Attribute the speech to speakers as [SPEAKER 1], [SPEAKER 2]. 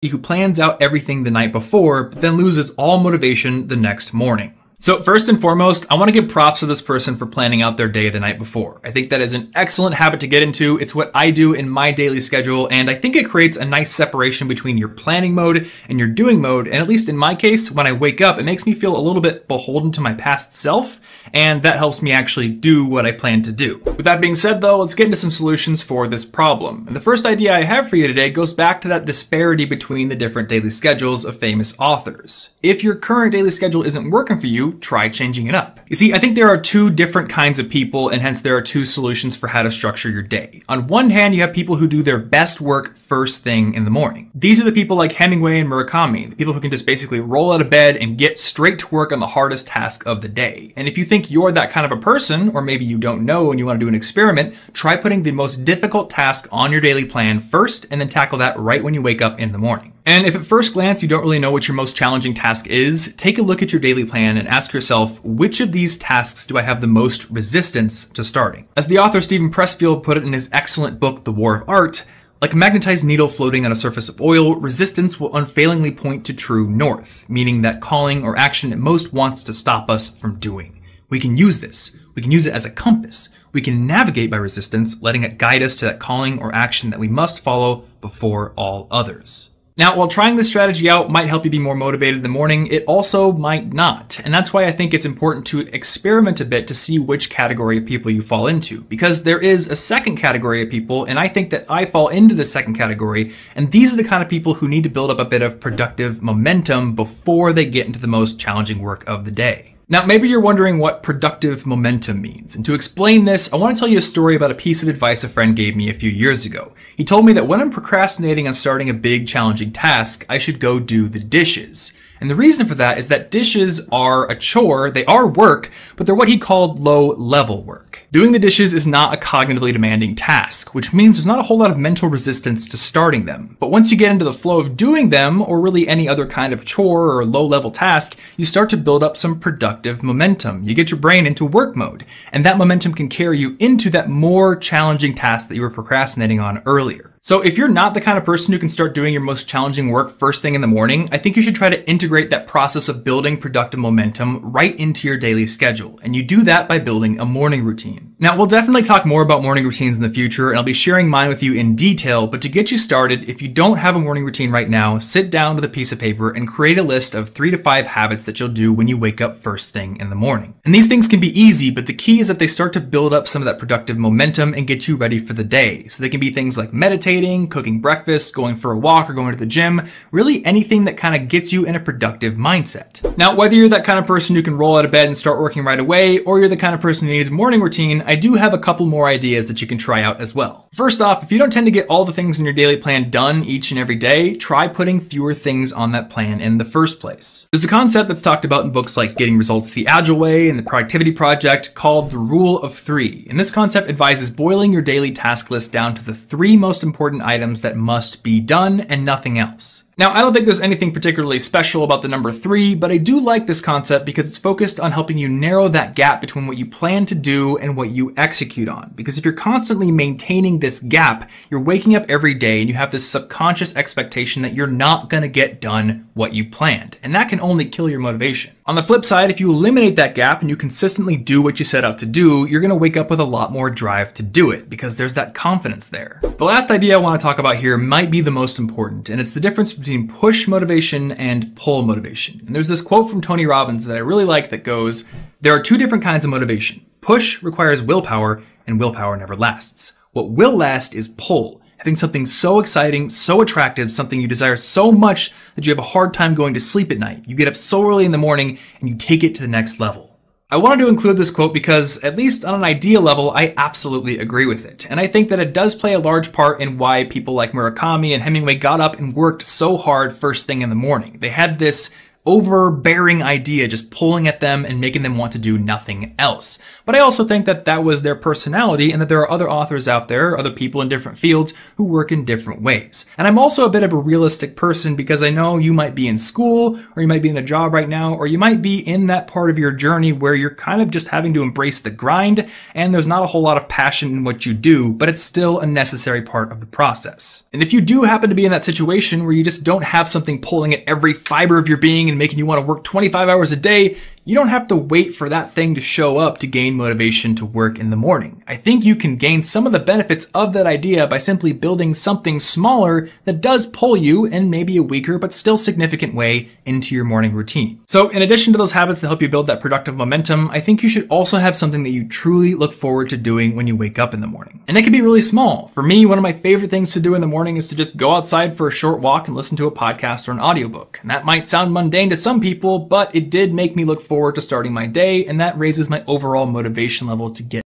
[SPEAKER 1] who plans out everything the night before, but then loses all motivation the next morning. So first and foremost, I want to give props to this person for planning out their day the night before. I think that is an excellent habit to get into. It's what I do in my daily schedule, and I think it creates a nice separation between your planning mode and your doing mode. And at least in my case, when I wake up, it makes me feel a little bit beholden to my past self, and that helps me actually do what I plan to do. With that being said though, let's get into some solutions for this problem. And the first idea I have for you today goes back to that disparity between the different daily schedules of famous authors. If your current daily schedule isn't working for you, try changing it up. You see, I think there are two different kinds of people, and hence there are two solutions for how to structure your day. On one hand, you have people who do their best work first thing in the morning. These are the people like Hemingway and Murakami, the people who can just basically roll out of bed and get straight to work on the hardest task of the day. And if you think you're that kind of a person, or maybe you don't know and you want to do an experiment, try putting the most difficult task on your daily plan first and then tackle that right when you wake up in the morning. And if at first glance you don't really know what your most challenging task is, take a look at your daily plan and ask yourself, which of these tasks do I have the most resistance to starting? As the author Steven Pressfield put it in his excellent book, The War of Art, like a magnetized needle floating on a surface of oil, resistance will unfailingly point to true north, meaning that calling or action it most wants to stop us from doing. We can use this. We can use it as a compass. We can navigate by resistance, letting it guide us to that calling or action that we must follow before all others. Now, while trying this strategy out might help you be more motivated in the morning, it also might not. And that's why I think it's important to experiment a bit to see which category of people you fall into. Because there is a second category of people, and I think that I fall into the second category, and these are the kind of people who need to build up a bit of productive momentum before they get into the most challenging work of the day. Now, maybe you're wondering what productive momentum means. And to explain this, I want to tell you a story about a piece of advice a friend gave me a few years ago. He told me that when I'm procrastinating on starting a big, challenging task, I should go do the dishes. And the reason for that is that dishes are a chore, they are work, but they're what he called low-level work. Doing the dishes is not a cognitively demanding task, which means there's not a whole lot of mental resistance to starting them. But once you get into the flow of doing them, or really any other kind of chore or low-level task, you start to build up some productive momentum. You get your brain into work mode, and that momentum can carry you into that more challenging task that you were procrastinating on earlier. So if you're not the kind of person who can start doing your most challenging work first thing in the morning, I think you should try to integrate that process of building productive momentum right into your daily schedule. And you do that by building a morning routine. Now, we'll definitely talk more about morning routines in the future, and I'll be sharing mine with you in detail, but to get you started, if you don't have a morning routine right now, sit down with a piece of paper and create a list of 3 to 5 habits that you'll do when you wake up first thing in the morning. And these things can be easy, but the key is that they start to build up some of that productive momentum and get you ready for the day. So they can be things like meditating, cooking breakfast, going for a walk, or going to the gym, really anything that kind of gets you in a productive mindset. Now, whether you're that kind of person who can roll out of bed and start working right away, or you're the kind of person who needs a morning routine, I do have a couple more ideas that you can try out as well. First off, if you don't tend to get all the things in your daily plan done each and every day, try putting fewer things on that plan in the first place. There's a concept that's talked about in books like Getting Results the Agile Way and the Productivity Project called the Rule of 3. And this concept advises boiling your daily task list down to the 3 most important items that must be done and nothing else. Now, I don't think there's anything particularly special about the number 3, but I do like this concept because it's focused on helping you narrow that gap between what you plan to do and what you execute on. Because if you're constantly maintaining this gap, you're waking up every day and you have this subconscious expectation that you're not going to get done what you planned. And that can only kill your motivation. On the flip side, if you eliminate that gap and you consistently do what you set out to do, you're going to wake up with a lot more drive to do it because there's that confidence there. The last idea I want to talk about here might be the most important, and it's the difference between push motivation and pull motivation. And there's this quote from Tony Robbins that I really like that goes, "There are 2 different kinds of motivation. Push requires willpower, and willpower never lasts. What will last is pull. Having something so exciting, so attractive, something you desire so much that you have a hard time going to sleep at night. You get up so early in the morning and you take it to the next level." I wanted to include this quote because, at least on an idea level, I absolutely agree with it. And I think that it does play a large part in why people like Murakami and Hemingway got up and worked so hard first thing in the morning. They had this overbearing idea just pulling at them and making them want to do nothing else. But I also think that that was their personality, and that there are other authors out there, other people in different fields who work in different ways. And I'm also a bit of a realistic person, because I know you might be in school, or you might be in a job right now, or you might be in that part of your journey where you're kind of just having to embrace the grind, and there's not a whole lot of passion in what you do, but it's still a necessary part of the process. And if you do happen to be in that situation where you just don't have something pulling at every fiber of your being and making you want to work 25 hours a day, you don't have to wait for that thing to show up to gain motivation to work in the morning. I think you can gain some of the benefits of that idea by simply building something smaller that does pull you in maybe a weaker but still significant way into your morning routine. So in addition to those habits that help you build that productive momentum, I think you should also have something that you truly look forward to doing when you wake up in the morning. And it can be really small. For me, one of my favorite things to do in the morning is to just go outside for a short walk and listen to a podcast or an audiobook. And that might sound mundane to some people, but it did make me look forward to starting my day, and that raises my overall motivation level to get